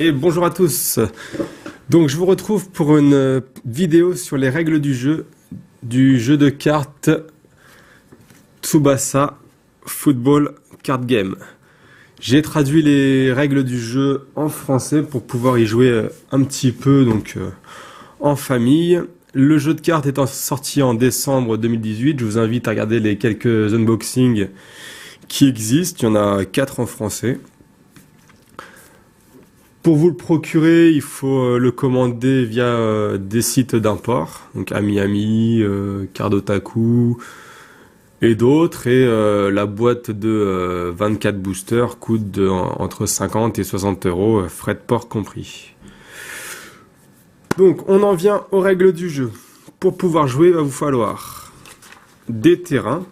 Et bonjour à tous. Donc je vous retrouve pour une vidéo sur les règles du jeu de cartes Tsubasa Football Card Game. J'ai traduit les règles du jeu en français pour pouvoir y jouer un petit peu en famille. Le jeu de cartes étant sorti en décembre 2018, je vous invite à regarder les quelques unboxings qui existent. Il y en a 4 en français. Pour vous le procurer, il faut le commander via des sites d'import, donc Amiami, Cardotaku et d'autres. Et la boîte de 24 boosters coûte entre 50 et 60 euros, frais de port compris. Donc on en vient aux règles du jeu. Pour pouvoir jouer, il va vous falloir des terrains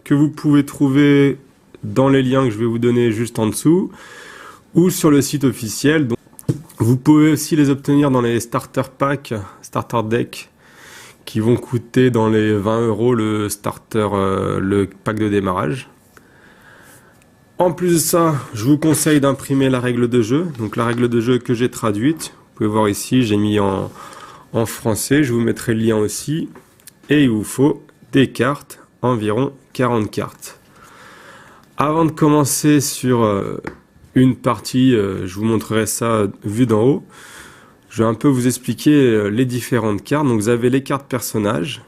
que vous pouvez trouver dans les liens que je vais vous donner juste en dessous, ou sur le site officiel. Donc, vous pouvez aussi les obtenir dans les starter packs, starter deck, qui vont coûter dans les 20 euros le le pack de démarrage. En plus de ça, je vous conseille d'imprimer la règle de jeu. Donc la règle de jeu que j'ai traduite, vous pouvez voir ici, j'ai mis en français, je vous mettrai le lien aussi. Et il vous faut des cartes, environ 40 cartes. Avant de commencer sur une partie, je vous montrerai ça vu d'en haut. Je vais un peu vous expliquer les différentes cartes. Donc vous avez les cartes personnages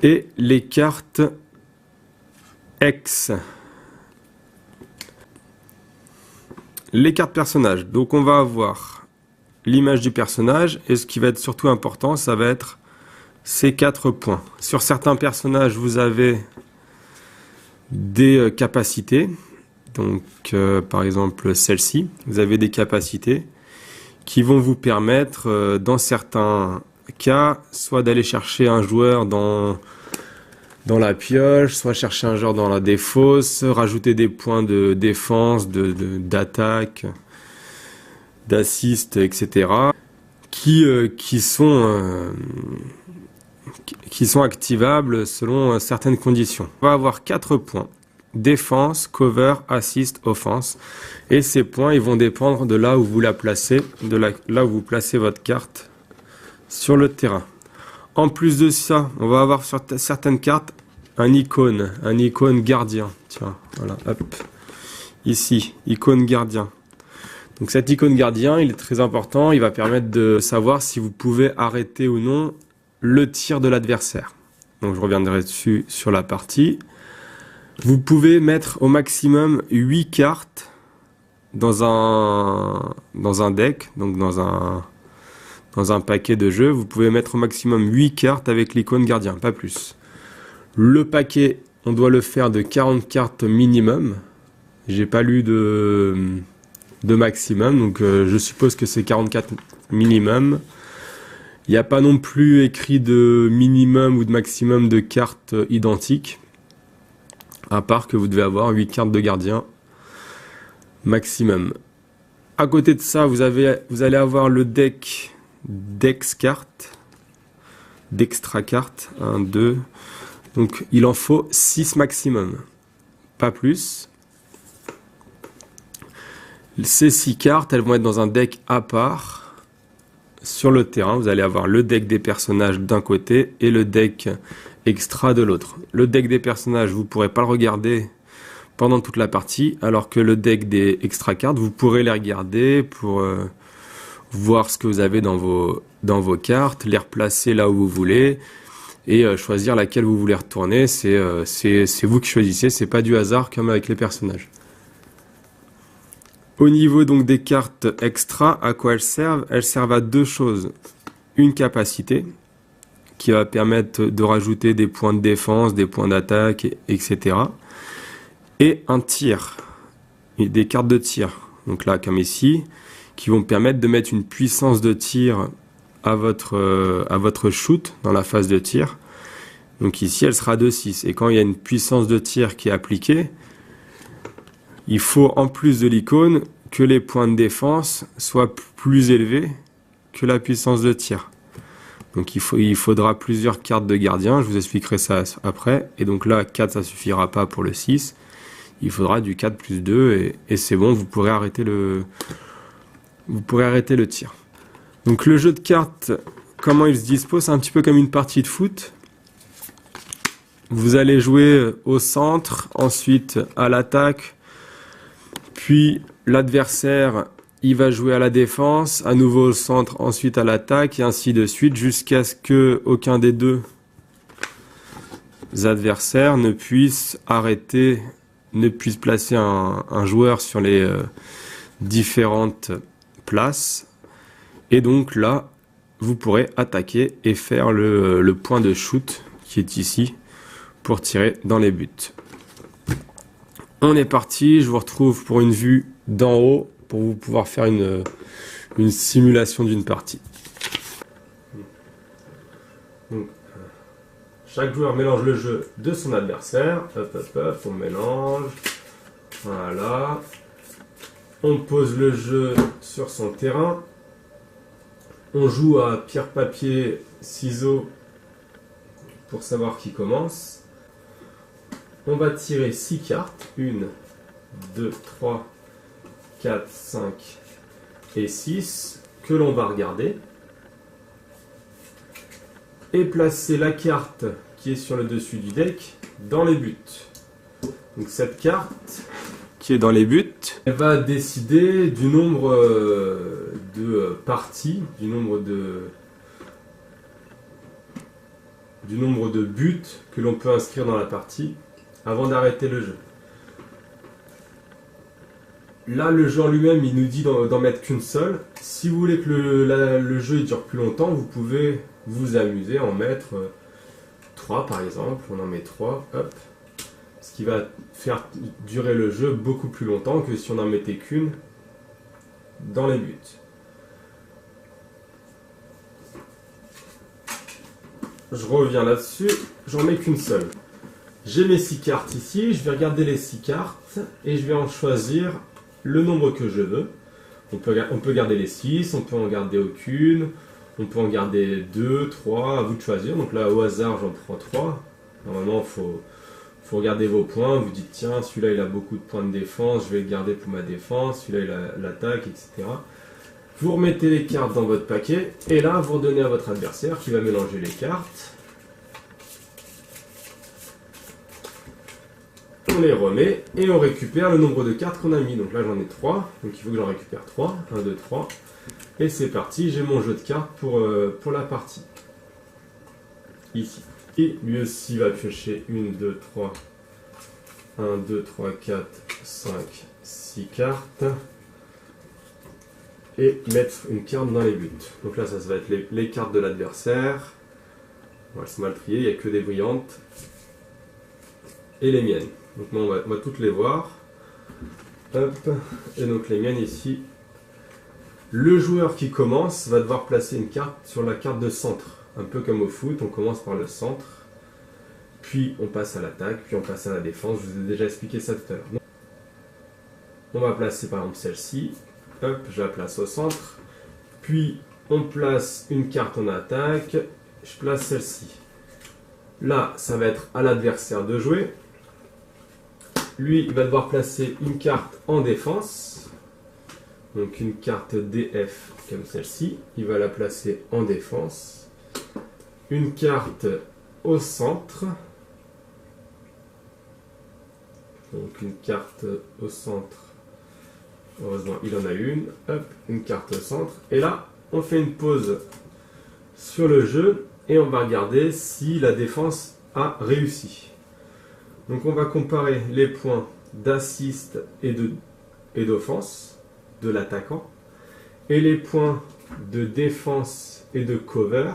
et les cartes ex. Les cartes personnages. Donc on va avoir l'image du personnage et ce qui va être surtout important, ça va être ces 4 points. Sur certains personnages, vous avez des capacités. Donc, par exemple, celle-ci, vous avez des capacités qui vont vous permettre, dans certains cas, soit d'aller chercher un joueur dans la pioche, soit chercher un joueur dans la défausse, rajouter des points de défense, d'attaque, d'assist, etc. qui sont activables selon certaines conditions. On va avoir 4 points. Défense, cover, assist, offense. Et ces points, ils vont dépendre de là où vous la placez, là où vous placez votre carte sur le terrain. En plus de ça, on va avoir sur certaines cartes un icône gardien. Tiens, voilà, hop. Ici, icône gardien. Donc cet icône gardien, il est très important. Il va permettre de savoir si vous pouvez arrêter ou non le tir de l'adversaire. Donc je reviendrai dessus sur la partie. Vous pouvez mettre au maximum 8 cartes dans un deck, donc dans un paquet de jeux. Vous pouvez mettre au maximum 8 cartes avec l'icône gardien, pas plus. Le paquet, on doit le faire de 40 cartes minimum. J'ai pas lu de maximum, donc je suppose que c'est 44 minimum. Il n'y a pas non plus écrit de minimum ou de maximum de cartes identiques. À part que vous devez avoir 8 cartes de gardien maximum. À côté de ça, vous allez avoir le deck d'ex cartes, d'extra cartes, 1, 2. Donc il en faut 6 maximum, pas plus. Ces 6 cartes, elles vont être dans un deck à part. Sur le terrain, vous allez avoir le deck des personnages d'un côté et le deck extra de l'autre. Le deck des personnages, vous ne pourrez pas le regarder pendant toute la partie, alors que le deck des extra cartes, vous pourrez les regarder pour voir ce que vous avez dans vos cartes, les replacer là où vous voulez et choisir laquelle vous voulez retourner. C'est vous qui choisissez, c'est pas du hasard comme avec les personnages. Au niveau donc des cartes extra, à quoi elles servent? Elles servent à 2 choses. Une capacité, qui va permettre de rajouter des points de défense, des points d'attaque, etc. Et un tir, et des cartes de tir. Donc là, comme ici, qui vont permettre de mettre une puissance de tir à votre shoot dans la phase de tir. Donc ici, elle sera de 6. Et quand il y a une puissance de tir qui est appliquée, il faut en plus de l'icône que les points de défense soient plus élevés que la puissance de tir. Donc il faudra plusieurs cartes de gardien, je vous expliquerai ça après. Et donc là, 4 ça suffira pas pour le 6. il faudra du 4 plus 2 et c'est bon, vous pourrez arrêter le tir. Donc le jeu de cartes, comment il se dispose, c'est un petit peu comme une partie de foot. Vous allez jouer au centre, ensuite à l'attaque, puis l'adversaire, il va jouer à la défense, à nouveau au centre, ensuite à l'attaque, et ainsi de suite, jusqu'à ce que aucun des deux adversaires ne puisse arrêter, ne puisse placer un joueur sur les différentes places. Et donc là, vous pourrez attaquer et faire le point de shoot qui est ici pour tirer dans les buts. On est parti, je vous retrouve pour une vue d'en haut pour vous pouvoir faire une simulation d'une partie. Donc, chaque joueur mélange le jeu de son adversaire. Hop, hop, hop, on mélange. Voilà. On pose le jeu sur son terrain. On joue à pierre, papier, ciseaux pour savoir qui commence. On va tirer 6 cartes. 1, 2, 3, 4, 5 et 6 que l'on va regarder. Et placer la carte qui est sur le dessus du deck dans les buts. Donc cette carte qui est dans les buts, elle va décider du nombre de parties, du nombre de buts que l'on peut inscrire dans la partie avant d'arrêter le jeu. Là, le jeu en lui-même, il nous dit d'en mettre qu'une seule. Si vous voulez que le jeu dure plus longtemps, vous pouvez vous amuser à en mettre 3 par exemple. On en met 3, hop. Ce qui va faire durer le jeu beaucoup plus longtemps que si on n'en mettait qu'une dans les buts. Je reviens là-dessus, j'en mets qu'une seule. J'ai mes 6 cartes ici, je vais regarder les 6 cartes et je vais en choisir le nombre que je veux. On peut garder les 6, on peut en garder aucune, on peut en garder 2, 3, à vous de choisir. Donc là, au hasard, j'en prends 3. Normalement, il faut regarder vos points. Vous dites, tiens, celui-là, il a beaucoup de points de défense, je vais le garder pour ma défense. Celui-là, il a l'attaque, etc. Vous remettez les cartes dans votre paquet et là, vous redonnez à votre adversaire qui va mélanger les cartes. On les remet et on récupère le nombre de cartes qu'on a mis. Donc là j'en ai 3, donc il faut que j'en récupère 3. 1, 2, 3. Et c'est parti, j'ai mon jeu de cartes pour la partie. Ici. Et lui aussi va piocher 1, 2, 3. 1, 2, 3, 4, 5, 6 cartes. Et mettre une carte dans les buts. Donc là ça va être les cartes de l'adversaire. Bon, elles sont mal triées, il n'y a que des brillantes. Et les miennes. Donc moi, on va toutes les voir. Hop. Et donc les miennes ici. Le joueur qui commence va devoir placer une carte sur la carte de centre. Un peu comme au foot, on commence par le centre. Puis on passe à l'attaque, puis on passe à la défense. Je vous ai déjà expliqué ça tout à l'heure. On va placer par exemple celle-ci. Hop, je la place au centre. Puis on place une carte en attaque. Je place celle-ci. Là, ça va être à l'adversaire de jouer. Lui, il va devoir placer une carte en défense. Donc une carte DF comme celle-ci. Il va la placer en défense. Une carte au centre. Donc une carte au centre. Heureusement, il en a une. Hop, une carte au centre. Et là, on fait une pause sur le jeu. Et on va regarder si la défense a réussi. Donc on va comparer les points d'assist et d'offense de l'attaquant et les points de défense et de cover,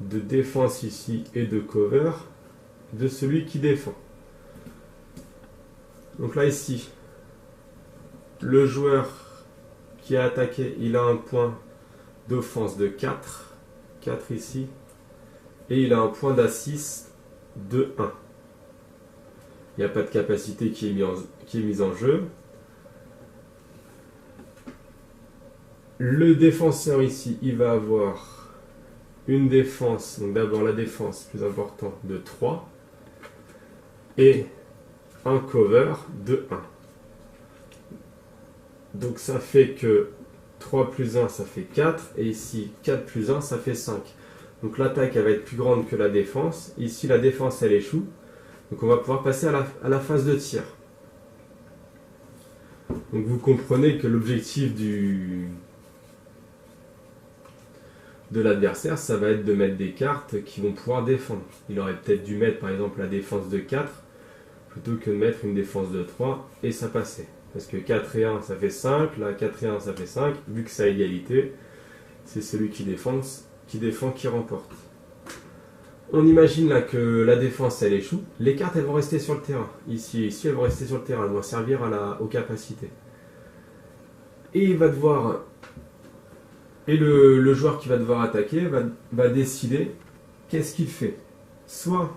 de défense ici et de cover de celui qui défend. Donc là ici, le joueur qui a attaqué, il a un point d'offense de 4 ici, et il a un point d'assist de 1. Il n'y a pas de capacité qui est mise en jeu. Le défenseur ici, il va avoir une défense, donc d'abord la défense plus importante de 3, et un cover de 1. Donc ça fait que 3 plus 1, ça fait 4. Et ici, 4 plus 1, ça fait 5. Donc l'attaque, elle va être plus grande que la défense. Ici, la défense, elle échoue. Donc on va pouvoir passer à la phase de tir. Donc vous comprenez que l'objectif de l'adversaire, ça va être de mettre des cartes qui vont pouvoir défendre. Il aurait peut-être dû mettre par exemple la défense de 4 plutôt que de mettre une défense de 3 et ça passait. Parce que 4 et 1 ça fait 5, là 4 et 1 ça fait 5, vu que c'est à égalité, c'est celui qui défend qui remporte. On imagine là que la défense elle échoue, les cartes elles vont rester sur le terrain. Ici et ici elles vont rester sur le terrain, elles vont servir aux capacités. Et il va devoir... Et le joueur qui va devoir attaquer va décider qu'est-ce qu'il fait. Soit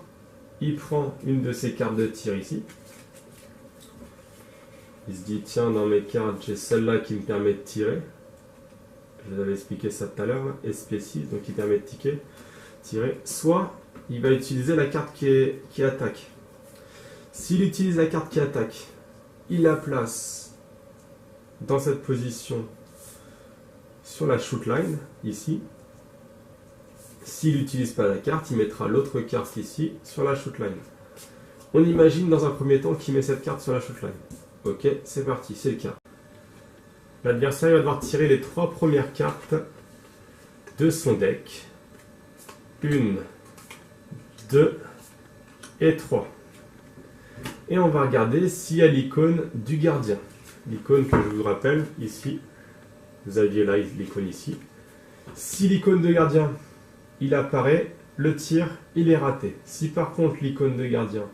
il prend une de ses cartes de tir ici. Il se dit tiens, dans mes cartes j'ai celle-là qui me permet de tirer. Je vous avais expliqué ça tout à l'heure, SP6, donc qui permet de tirer. Soit il va utiliser la carte qui attaque. S'il utilise la carte qui attaque, il la place dans cette position sur la shoot line, ici. S'il n'utilise pas la carte, il mettra l'autre carte ici, sur la shoot line. On imagine dans un premier temps qu'il met cette carte sur la shoot line. Ok, c'est parti, c'est le cas. L'adversaire va devoir tirer les 3 premières cartes de son deck. 1, 2 et 3. Et on va regarder s'il y a l'icône du gardien. L'icône que je vous rappelle, ici. Vous aviez là l'icône ici. Si l'icône de gardien, il apparaît, le tir, il est raté. Si par contre l'icône de gardien,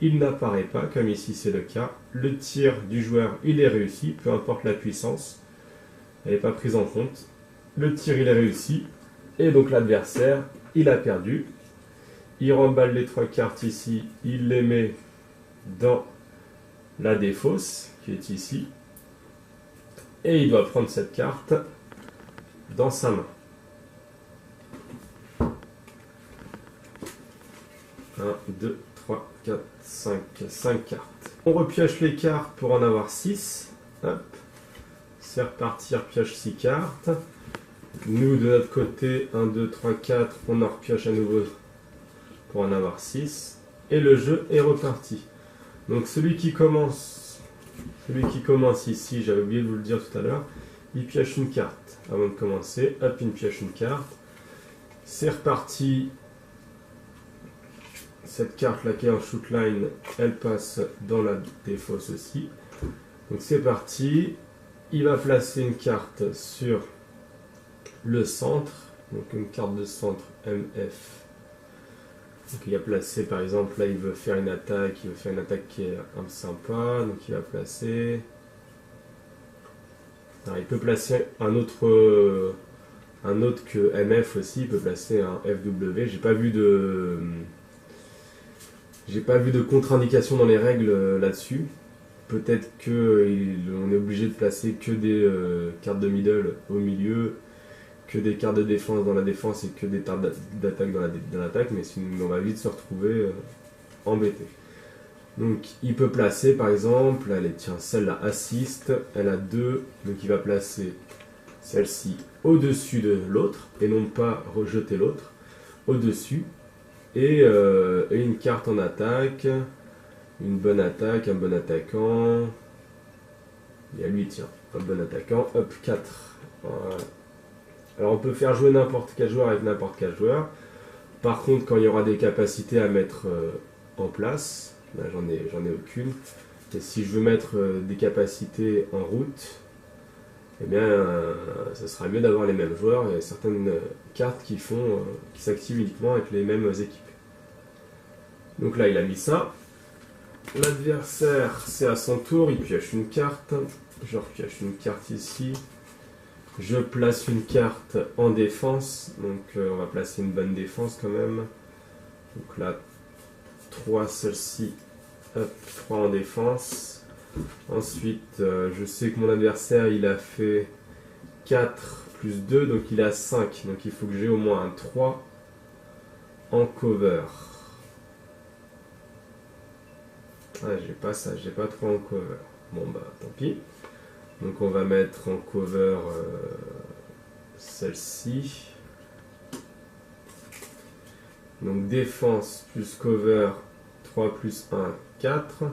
il n'apparaît pas, comme ici c'est le cas, le tir du joueur, il est réussi, peu importe la puissance, elle n'est pas prise en compte. Le tir, il est réussi, et donc l'adversaire, il a perdu. Il remballe les 3 cartes ici, il les met dans la défausse, qui est ici. Et il doit prendre cette carte dans sa main. 1, 2, 3, 4, 5 cartes. On repioche les cartes pour en avoir 6. Hop. C'est reparti, on repioche 6 cartes. Nous, de notre côté, 1, 2, 3, 4, on en repioche à nouveau pour en avoir 6. Et le jeu est reparti. Donc celui qui commence ici, j'avais oublié de vous le dire tout à l'heure, il pioche une carte avant de commencer. Hop, il pioche une carte. C'est reparti. Cette carte là qui est en shoot line, elle passe dans la défausse aussi. Donc c'est parti. Il va placer une carte sur le centre. Donc une carte de centre MF. Donc il a placé par exemple, là il veut faire une attaque qui est un peu sympa. Donc il va placer... Alors, il peut placer un autre que MF aussi, il peut placer un FW. J'ai pas vu de contre-indication dans les règles là-dessus. Peut-être qu'on est obligé de placer que des cartes de middle au milieu, que des cartes de défense dans la défense et que des cartes d'attaque dans l'attaque, mais sinon on va vite se retrouver embêté. Donc il peut placer par exemple, allez tiens, celle-là assist, elle a 2, donc il va placer celle-ci au-dessus de l'autre, et non pas rejeter l'autre, au-dessus, et une carte en attaque, une bonne attaque, un bon attaquant, et à lui tiens, un bon attaquant, hop, 4. Voilà. Alors on peut faire jouer n'importe quel joueur avec n'importe quel joueur. Par contre, quand il y aura des capacités à mettre en place, là j'en ai aucune. Et si je veux mettre des capacités en route, eh bien, ça sera mieux d'avoir les mêmes joueurs. Il y a certaines cartes qui s'activent uniquement avec les mêmes équipes. Donc là, il a mis ça. L'adversaire, c'est à son tour, il pioche une carte. Je repioche une carte ici. Je place une carte en défense, donc on va placer une bonne défense quand même. Donc là, 3, celle-ci, hop, 3 en défense. Ensuite, je sais que mon adversaire, il a fait 4 plus 2, donc il a 5. Donc il faut que j'ai au moins un 3 en cover. Ah, j'ai pas ça, j'ai pas trop en cover. Bon bah tant pis. Donc on va mettre en cover celle-ci. Donc défense plus cover 3 plus 1, 4.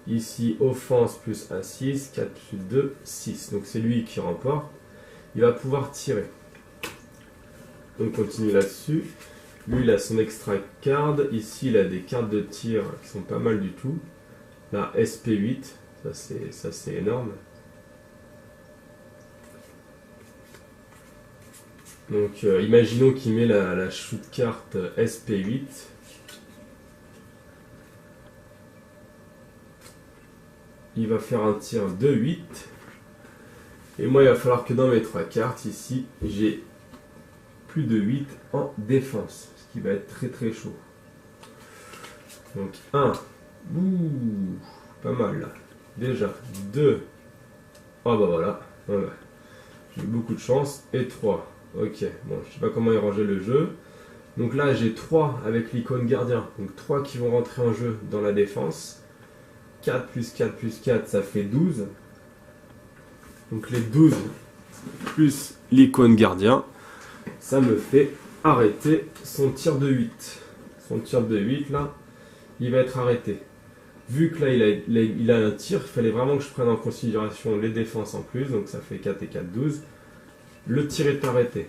Ici offense plus 1, 6. 4 plus 2, 6. Donc c'est lui qui remporte. Il va pouvoir tirer. On continue là-dessus. Lui, il a son extra card. Ici, il a des cartes de tir qui sont pas mal du tout. La SP8, ça c'est énorme. Donc, imaginons qu'il met la shoot carte SP8. Il va faire un tir de 8. Et moi, il va falloir que dans mes 3 cartes, ici, j'ai plus de 8 en défense. Ce qui va être très très chaud. Donc 1. Ouh, pas mal là. Déjà. 2. Oh bah voilà. J'ai eu beaucoup de chance. Et 3. Ok. Bon, je sais pas comment il rangeait le jeu. Donc là, j'ai 3 avec l'icône gardien. Donc 3 qui vont rentrer en jeu dans la défense. 4 plus 4 plus 4, ça fait 12. Donc les 12 plus l'icône gardien, ça me fait arrêter son tir de 8. Son tir de 8 là, il va être arrêté. Vu que là il a un tir, il fallait vraiment que je prenne en considération les défenses en plus, donc ça fait 4 et 4, 12. Le tir est arrêté.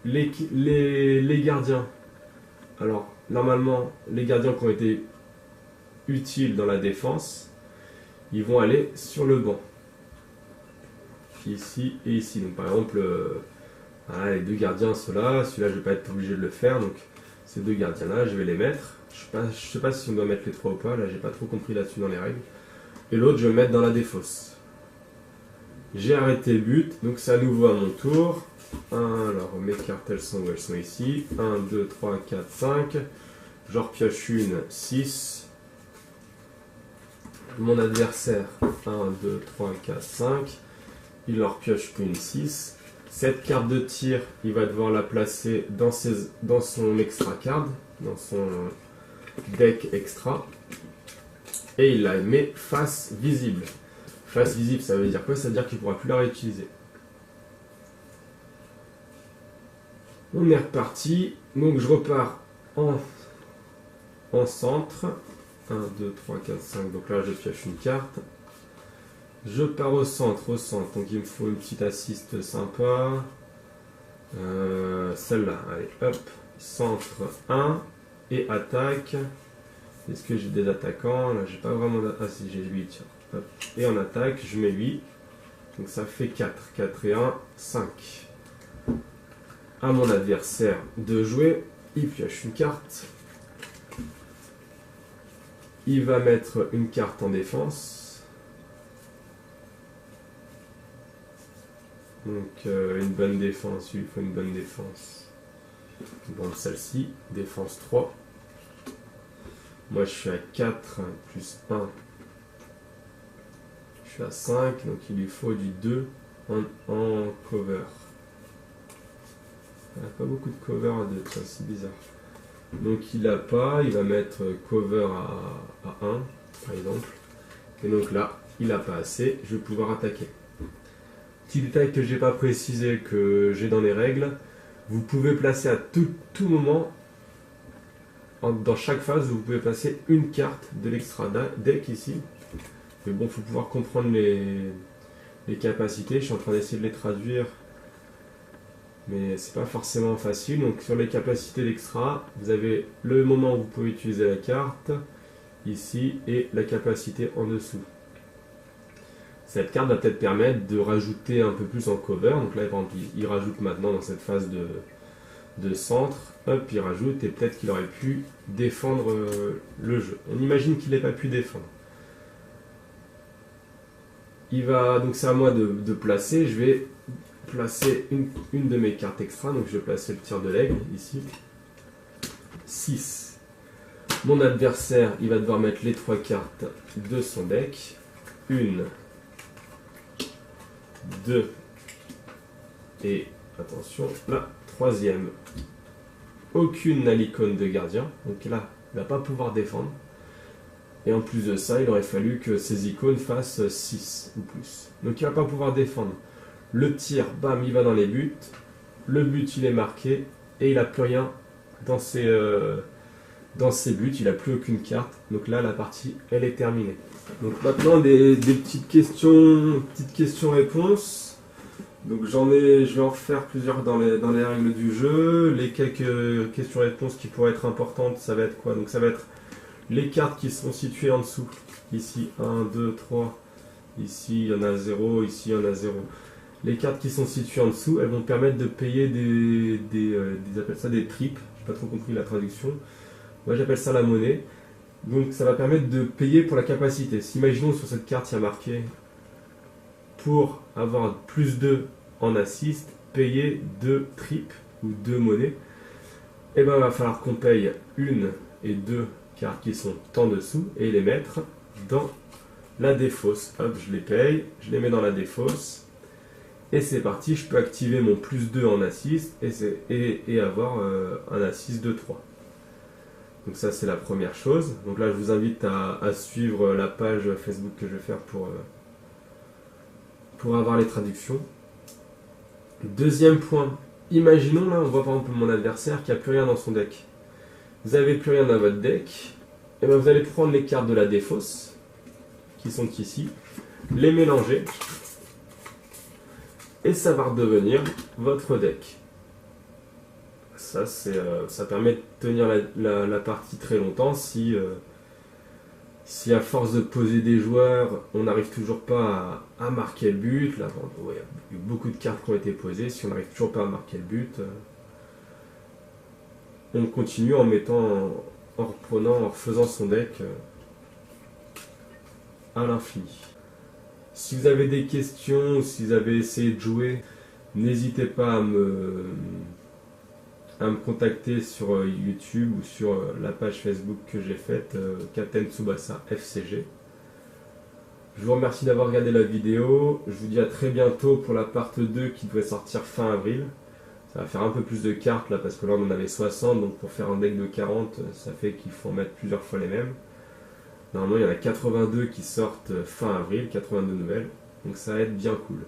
Les gardiens, alors normalement les gardiens qui ont été utiles dans la défense, ils vont aller sur le banc. Ici et ici. Donc par exemple, voilà, les deux gardiens, ceux-là, celui-là je vais pas être obligé de le faire, donc ces deux gardiens-là, je vais les mettre. Je sais pas si on doit mettre les 3 ou pas, là j'ai pas trop compris là-dessus dans les règles. Et l'autre, je vais le mettre dans la défausse. J'ai arrêté le but, donc c'est à nouveau à mon tour. Alors mes cartes, elles sont où? Elles sont ici. 1, 2, 3, 4, 5. J'en repioche une, 6. Mon adversaire, 1, 2, 3, 4, 5. Il leur pioche une 6. Cette carte de tir, il va devoir la placer dans son extra card, dans son deck extra. Et il la met face visible. Face visible, ça veut dire quoi? Ça veut dire qu'il ne pourra plus la réutiliser. On est reparti. Donc je repars en centre. 1, 2, 3, 4, 5. Donc là, je pioche une carte. Je pars au centre. Donc il me faut une petite assiste sympa. Celle-là. Allez, hop. Centre 1. Et attaque. Est-ce que j'ai des attaquants? Là, j'ai pas vraiment d'attaquants. Ah si, j'ai 8. Hop. Et en attaque, je mets 8. Donc ça fait 4. 4 et 1, 5. À mon adversaire de jouer. Il pioche une carte. Il va mettre une carte en défense. Donc une bonne défense, il faut une bonne défense. Bon, celle-ci, défense 3. Moi je suis à 4 plus 1. Je suis à 5, donc il lui faut du 2 en cover. Il n'y a pas beaucoup de cover à 2, c'est bizarre. Donc il n'a pas, il va mettre cover à 1 par exemple. Et donc là, il n'a pas assez, je vais pouvoir attaquer. Petit détail que je n'ai pas précisé, que j'ai dans les règles, vous pouvez placer à tout moment, dans chaque phase, vous pouvez placer une carte de l'extra deck ici. Mais bon, il faut pouvoir comprendre les capacités, je suis en train d'essayer de les traduire. Mais c'est pas forcément facile. Donc sur les capacités d'extra, vous avez le moment où vous pouvez utiliser la carte, ici, et la capacité en dessous. Cette carte va peut-être permettre de rajouter un peu plus en cover. Donc là, par exemple, il rajoute maintenant dans cette phase de centre. Hop, il rajoute et peut-être qu'il aurait pu défendre le jeu. On imagine qu'il n'ait pas pu défendre. Donc c'est à moi de placer. Je vais placer une de mes cartes extra, donc je vais placer le tir de l'aigle ici. 6. Mon adversaire, il va devoir mettre les 3 cartes de son deck. 1, 2 et attention, la 3e. Aucune n'a l'icône de gardien, donc là, il ne va pas pouvoir défendre. Et en plus de ça, il aurait fallu que ces icônes fassent 6 ou plus. Donc il ne va pas pouvoir défendre. Le tir, bam, il va dans les buts. Le but, il est marqué. Et il n'a plus rien dans ses buts. Il n'a plus aucune carte. Donc là, la partie, elle est terminée. Donc maintenant, des petites questions-réponses. Donc je vais en refaire plusieurs dans les règles du jeu. Les quelques questions-réponses qui pourraient être importantes, ça va être quoi? Donc ça va être les cartes qui sont situées en dessous. Ici, 1, 2, 3. Ici, il y en a 0. Ici, il y en a 0. Les cartes qui sont situées en dessous, elles vont permettre de payer ils appellent ça des tripes. J'ai pas trop compris la traduction. Moi, j'appelle ça la monnaie. Donc, ça va permettre de payer pour la capacité. Si, imaginons sur cette carte, il y a marqué pour avoir plus 2 en assist, payer 2 tripes ou 2 monnaies. Et ben, il va falloir qu'on paye 1 et 2 cartes qui sont en dessous et les mettre dans la défausse. Hop, je les paye, je les mets dans la défausse et c'est parti, je peux activer mon plus 2 en assist et avoir un assist de 3. Donc ça c'est la première chose. Donc là je vous invite à suivre la page Facebook que je vais faire pour avoir les traductions. Deuxième point, imaginons là on voit par exemple mon adversaire qui n'a plus rien dans son deck. Vous n'avez plus rien dans votre deck, et bien vous allez prendre les cartes de la défausse, qui sont ici, les mélanger, et ça va redevenir votre deck. Ça permet de tenir la partie très longtemps si à force de poser des joueurs, on n'arrive toujours pas à marquer le but. Là, il y a eu beaucoup de cartes qui ont été posées, si on n'arrive toujours pas à marquer le but... on continue en refaisant son deck à l'infini. Si vous avez des questions, si vous avez essayé de jouer, n'hésitez pas à me contacter sur YouTube ou sur la page Facebook que j'ai faite, Captain Tsubasa FCG. Je vous remercie d'avoir regardé la vidéo. Je vous dis à très bientôt pour la part 2 qui devrait sortir fin avril. Ça va faire un peu plus de cartes là parce que là on en avait 60, donc pour faire un deck de 40, ça fait qu'il faut en mettre plusieurs fois les mêmes. Normalement il y en a 82 qui sortent fin avril, 82 nouvelles, donc ça va être bien cool.